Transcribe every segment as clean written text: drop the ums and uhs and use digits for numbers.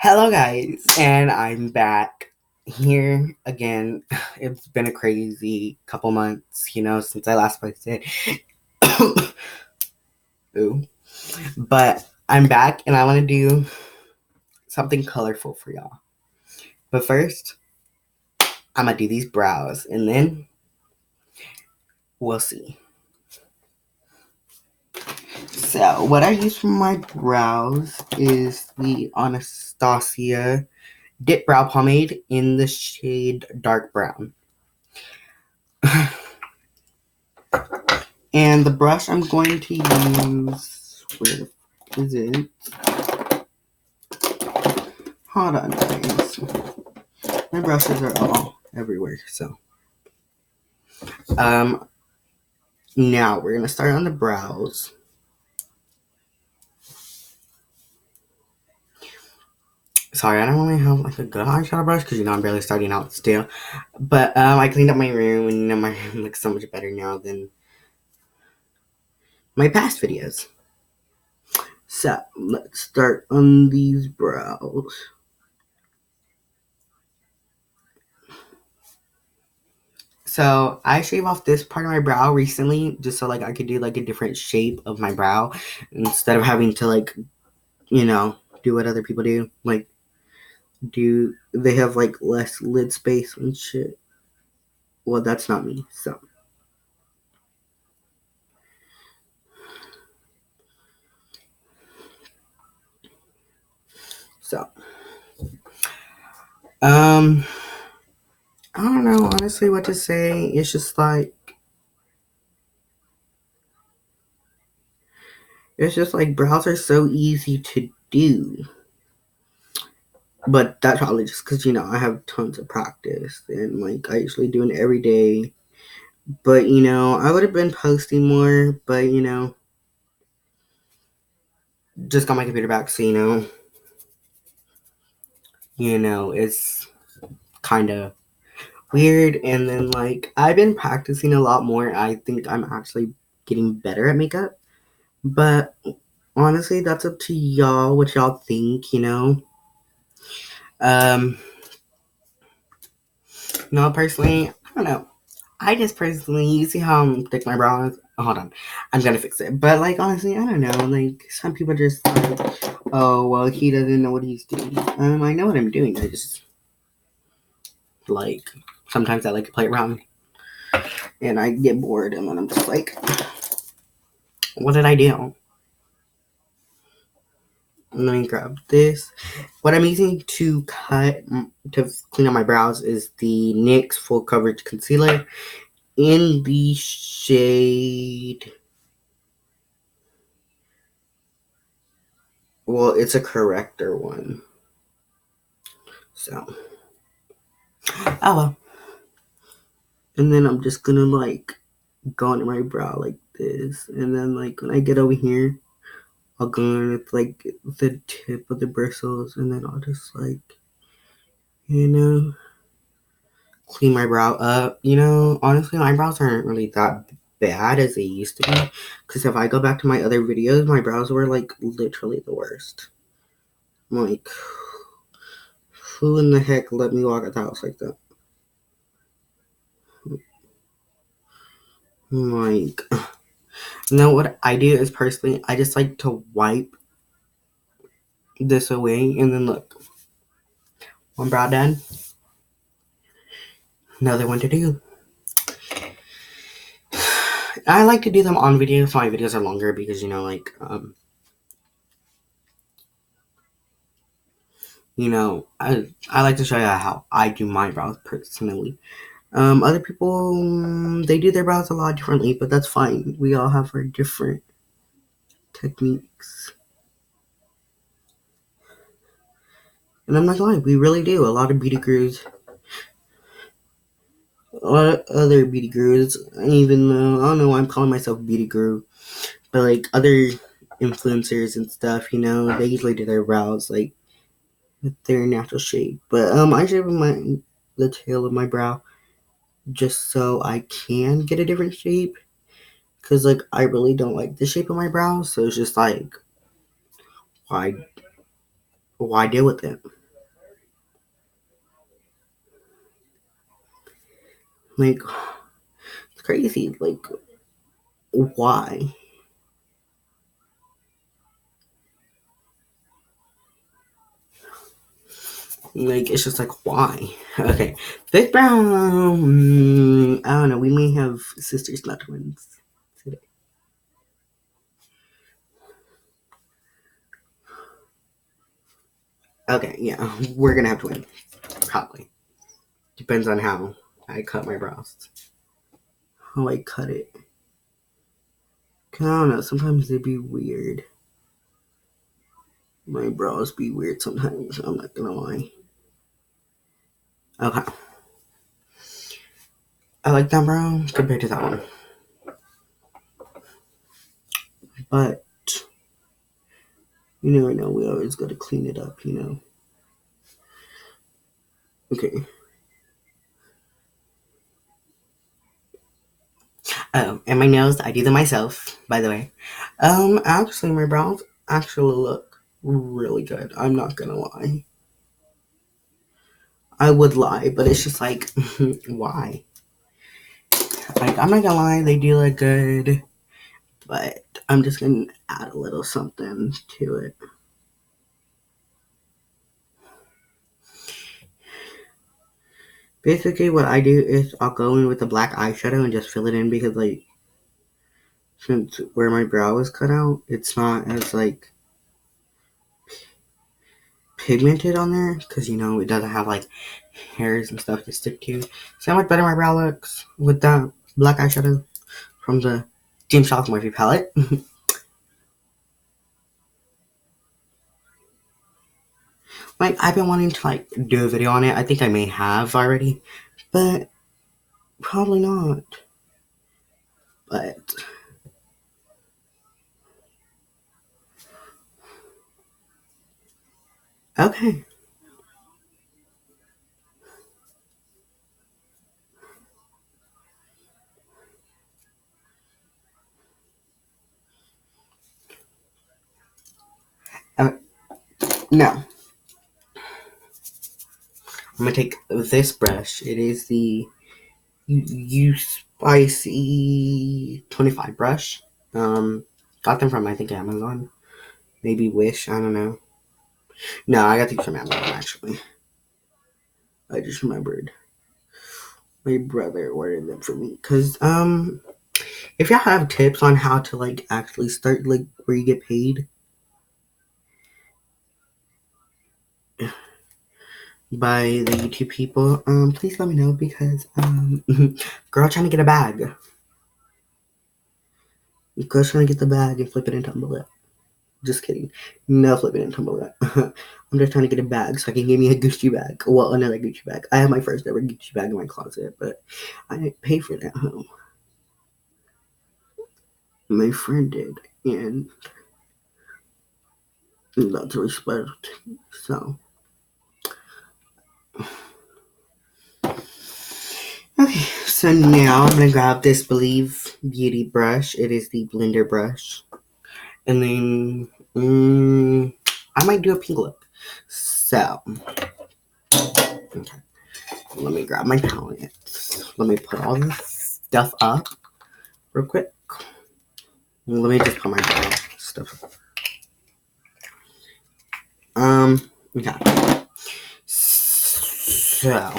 Hello, guys, and I'm back here again. It's been a crazy couple months, since I last posted. Ooh. But I'm back, and I want to do something colorful for y'all. But first, I'm going to do these brows, and then we'll see. So, what I use for my brows is the Anastasia Dip Brow Pomade in the shade Dark Brown. And the brush I'm going to use, where is it? Hold on, guys. My brushes are all everywhere, so. Now we're gonna start on the brows. Sorry, I don't really have like a good eyeshadow brush because I'm barely starting out still. But I cleaned up my room, and my room looks so much better now than my past videos. So let's start on these brows. So I shave off this part of my brow recently just so I could do a different shape of my brow instead of having to do what other people do. They have less lid space and shit. Well, that's not me, so. So. I don't know honestly what to say. It's just brows are so easy to do. But that's probably just because, I have tons of practice and I usually do it every day. But, I would have been posting more, but, just got my computer back, so, it's kind of weird. And then, I've been practicing a lot more. I think I'm actually getting better at makeup. But, honestly, that's up to y'all, what y'all think, No, personally, I don't know. I just personally, you see how thick my brow is? Oh, hold on. I'm gonna fix it. But, honestly, I don't know. Some people just oh, well, he doesn't know what he's doing. I know what I'm doing. I just, sometimes I like to play around. And I get bored, and then I'm just what did I do? Let me grab this. What I'm using to clean up my brows is the NYX Full Coverage Concealer in the shade. Well, it's a corrector one. So. Oh well. And then I'm just gonna go under my brow like this. And then when I get over here, I'll go in with the tip of the bristles, and then I'll just clean my brow up. Honestly, my brows aren't really that bad as they used to be. Because if I go back to my other videos, my brows were literally the worst. Who in the heck let me walk out the house like that? Now what I do is personally, I just like to wipe this away, and then look. One brow done. Another one to do. I like to do them on video, so my videos are longer because, I like to show you how I do my brows personally. Other people, they do their brows a lot differently, but that's fine. We all have our different techniques. And I'm not lying, we really do. A lot of beauty gurus, a lot of other beauty gurus, even though I don't know why I'm calling myself beauty guru, but other influencers and stuff, they usually do their brows with their natural shape. But I shave the tail of my brow just so I can get a different shape, because I really don't like the shape of my brow, so it's just why deal with it? Like, it's crazy. Like, why? Like, it's just like, why? Okay. Fifth round. I don't know. We may have sisters, not twins today. Okay, yeah. We're gonna have twins. Probably. Depends on how I cut my brows. How I cut it. I don't know. Sometimes they be weird. My brows be weird sometimes. I'm not gonna lie. Okay. I like that brow compared to that one. But you never know. We always gotta clean it up, you know. Okay. Oh, and my nose, I do them myself, by the way. Actually, my brows actually look really good. I'm not gonna lie. I would lie, but it's just like, why? Like, I'm not gonna lie, they do look good, but I'm just gonna add a little something to it. Basically, what I do is I'll go in with a black eyeshadow and just fill it in because, like, since where my brow is cut out, it's not as, like, pigmented on there because, you know, it doesn't have, like, hairs and stuff to stick to. See how much better my brow looks with that black eyeshadow from the James Charles Murphy palette. Like, I've been wanting to, like, do a video on it. I think I may have already, but probably not. But okay. Now, I'm gonna take this brush. It is the U Spicy 25 brush. Got them from, I think, Amazon. Maybe Wish. I don't know. No, I got these from Amazon, actually. I just remembered. My brother ordered them for me. Because, if y'all have tips on how to, like, actually start, like, where you get paid by the YouTube people, please let me know because, girl trying to get a bag. Girl trying to get the bag and flip it and tumble it. Just kidding. No flipping and tumble it. I'm just trying to get a bag so I can give me a Gucci bag. Well, another Gucci bag. I have my first ever Gucci bag in my closet, but I didn't pay for that. My friend did, and that's respect. So, okay. So now I'm gonna grab this Believe Beauty brush. It is the blender brush, and then I might do a pink lip. So, okay. Let me grab my palette. Let me put all this stuff up real quick. Let me just put my stuff up. Okay. So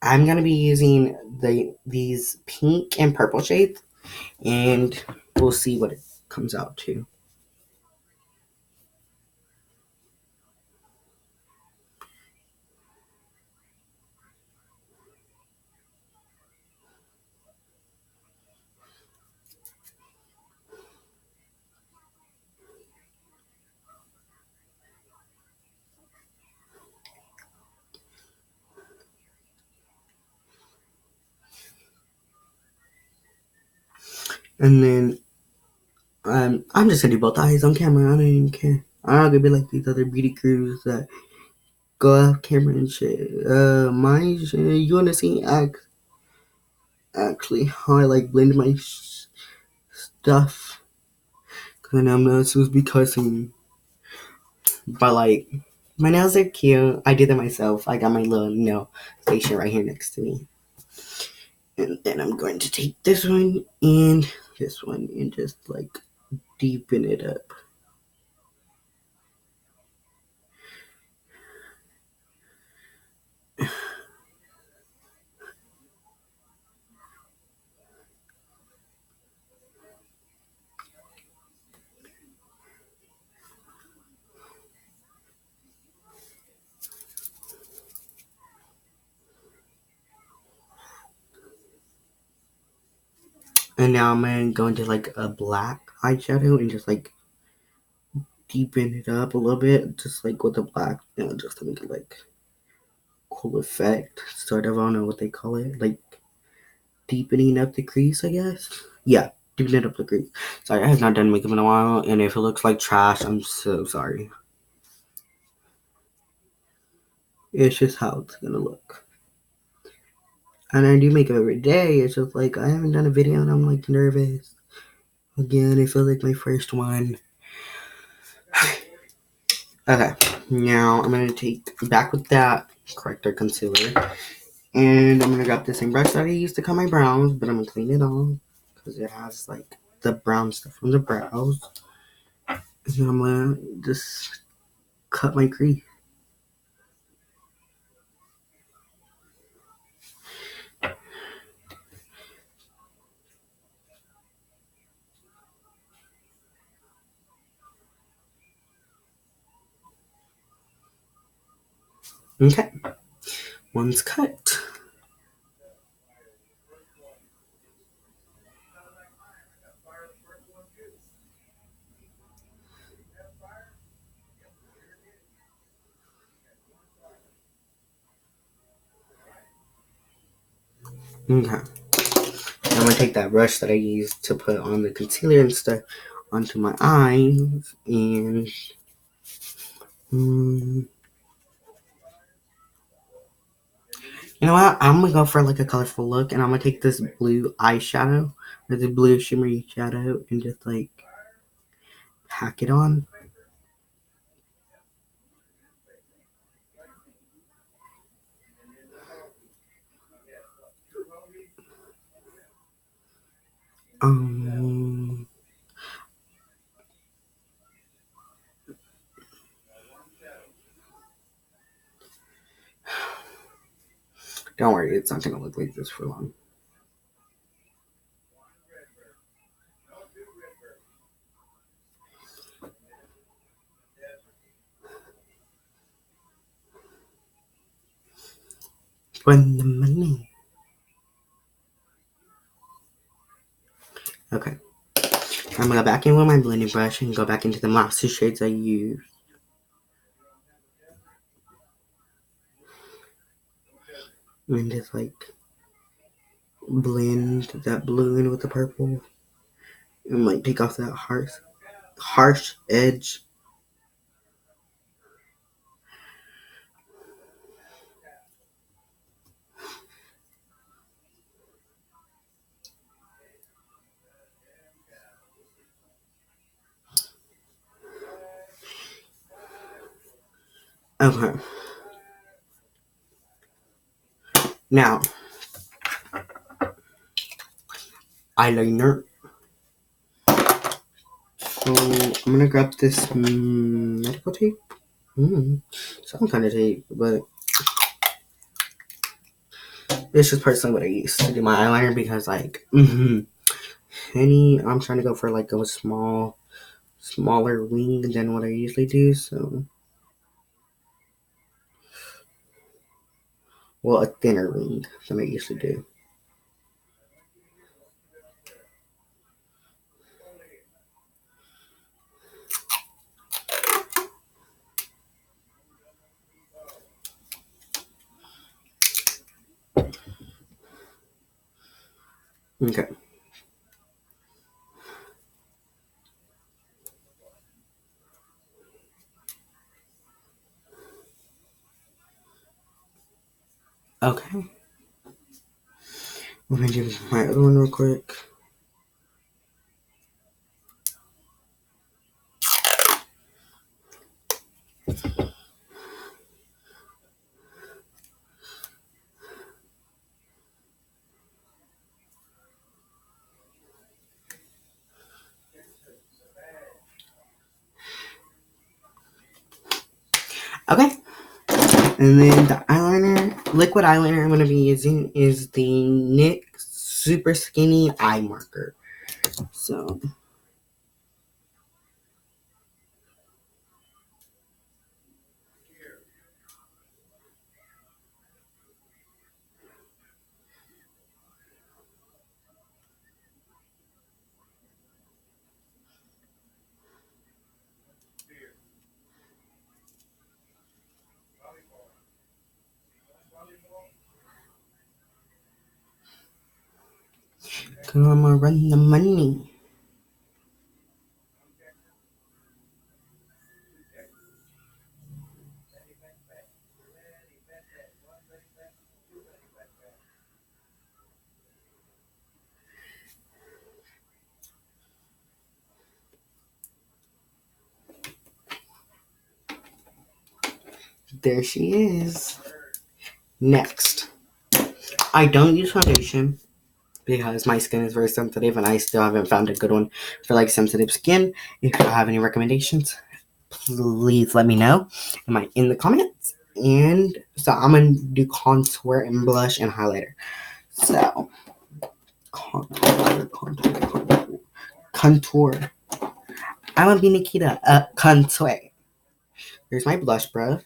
I'm gonna be using these pink and purple shades, and we'll see what it comes out to. And then I'm just gonna do both eyes on camera. I don't even care. I'm not gonna be like these other beauty gurus that go off camera and shit. My shit, you wanna see actually how I like blend my stuff? Cause I'm not supposed to be cussing, but like My nails are cute. I did them myself. I got my little nail station right here next to me. And then I'm going to take this one and just like deepen it up. And now I'm gonna go into like a black eyeshadow and just like deepen it up a little bit, just like with the black, just to make it like cool effect, sort of. I don't know what they call it, like deepening up the crease, I guess. Yeah, deepening up the crease. Sorry, I have not done makeup in a while, and if it looks like trash, I'm so sorry. It's just how it's gonna look. And I do makeup every day. It's just like I haven't done a video, and I'm like nervous. Again, I feel like my first one. Okay, now I'm gonna take back with that corrector concealer, and I'm gonna grab the same brush that I used to cut my brows, but I'm gonna clean it off because it has like the brown stuff from the brows. And then I'm gonna just cut my crease. Okay, one's cut. Okay, I'm gonna take that brush that I used to put on the concealer and stuff onto my eyes, and you know what? I'm gonna go for like a colorful look, and I'm gonna take this blue eyeshadow or the blue shimmery shadow and just like pack it on. Um, don't worry, it's not gonna look like this for long. When the money. Okay, I'm gonna go back in with my blending brush and go back into the last two shades I used. And just like blend that blue in with the purple and like take off that harsh edge. Okay, now eyeliner. So I'm gonna grab this medical tape. Some kind of tape, but it's just personally what I use to do my eyeliner because like I'm trying to go for like a smaller wing than what I usually do. So well, a thinner wing than I usually do. Okay. Okay. I'm gonna do my other one real quick. Okay. And then the liquid eyeliner I'm going to be using is the NYX Super Skinny Eye Marker. So, I'm going to run the money. There she is. Next, I don't use foundation because my skin is very sensitive and I still haven't found a good one for like sensitive skin. If you have any recommendations, please let me know in the comments. And so I'm gonna do contour and blush and highlighter. So contour. I'm gonna be Nikita. Contour. Here's my blush brush.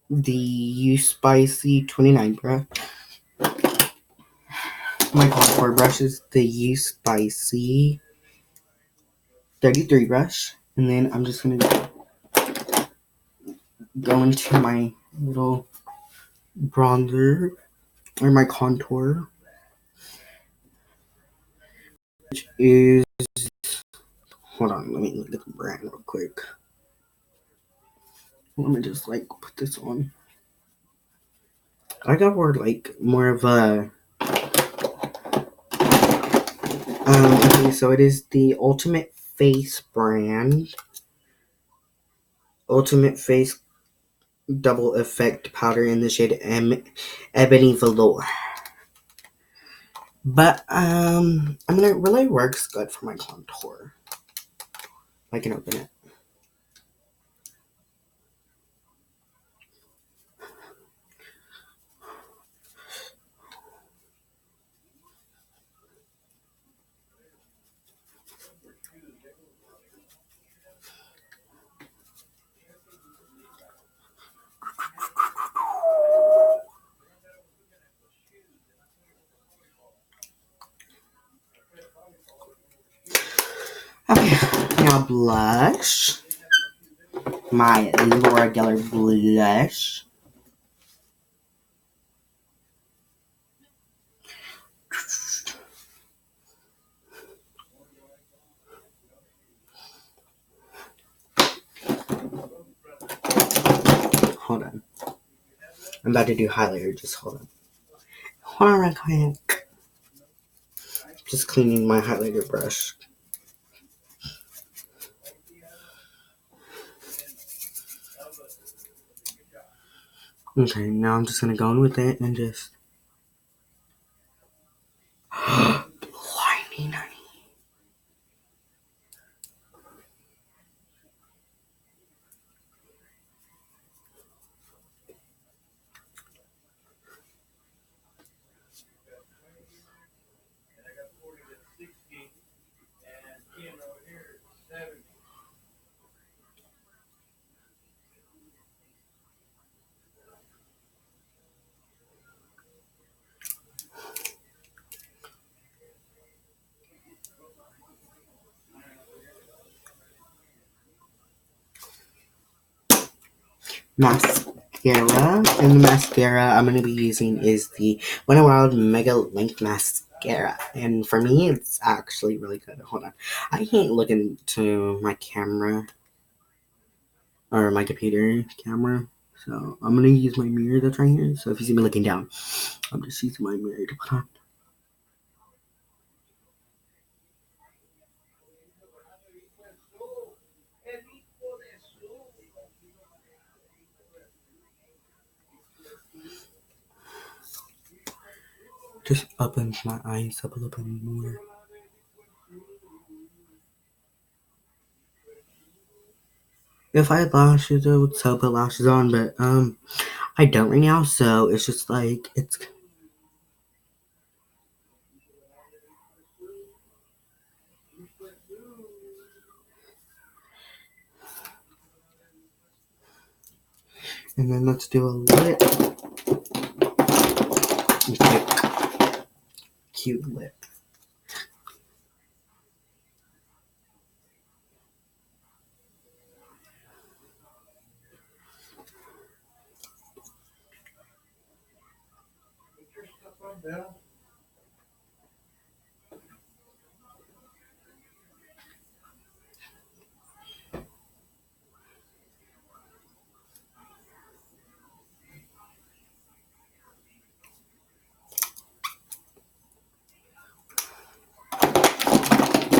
The U Spicy 29 brush. My contour brush is the U Spicy 33 brush. And then I'm just gonna go into my little bronzer or my contour, which is, hold on, let me look at the brand real quick. Let me just like put this on. I got like more of a okay, so it is the Ultimate Face brand. Ultimate Face Double Effect Powder in the shade Ebony Velour. But I mean, it really works good for my contour. I can open it. Okay, now blush. My Laura Geller blush. Hold on. I'm about to do highlighter. Just hold on. Hold on real quick. Just cleaning my highlighter brush. Okay, now I'm just gonna go in with it and just blinding, honey. Mascara. And the mascara I'm going to be using is the Wonder Wild Mega Length Mascara. And for me, it's actually really good. Hold on. I can't look into my camera or my computer camera. So I'm going to use my mirror that's right here. So if you see me looking down, I'm just using my mirror to put on. Just opens my eyes up a little bit more. If I had lashes, I would still put lashes on, but I don't right now, so it's just like it's. And then let's do a lip. Cute lip.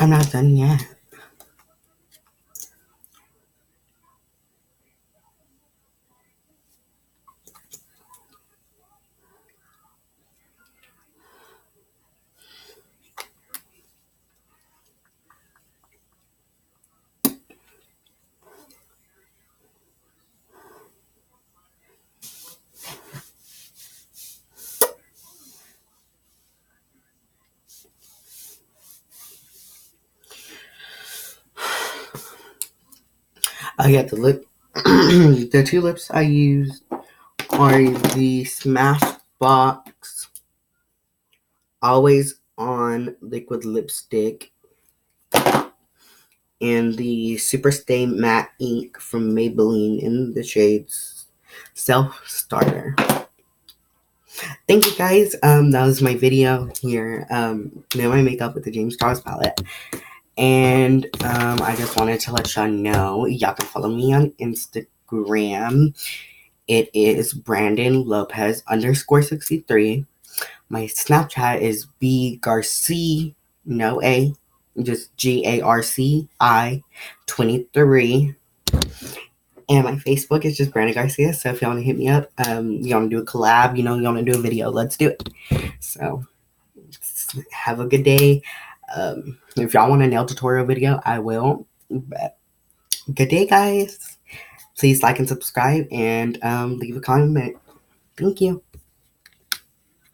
I'm not done yet. I got the lip. The two lips I used are the Smashbox Always On Liquid Lipstick and the Super Stay Matte Ink from Maybelline in the shades Self Starter. Thank you guys. That was my video here. Now my makeup with the James Charles palette. And I just wanted to let y'all know y'all can follow me on Instagram. It is Brandon Lopez _63. My Snapchat is B Garcia, no A, just GARCI 23. And my Facebook is just Brandon Garcia. So if y'all want to hit me up, you want to do a collab, you want to do a video, let's do it. So have a good day. If y'all want a nail tutorial video, I will. But good day, guys. Please like and subscribe and leave a comment. Thank you.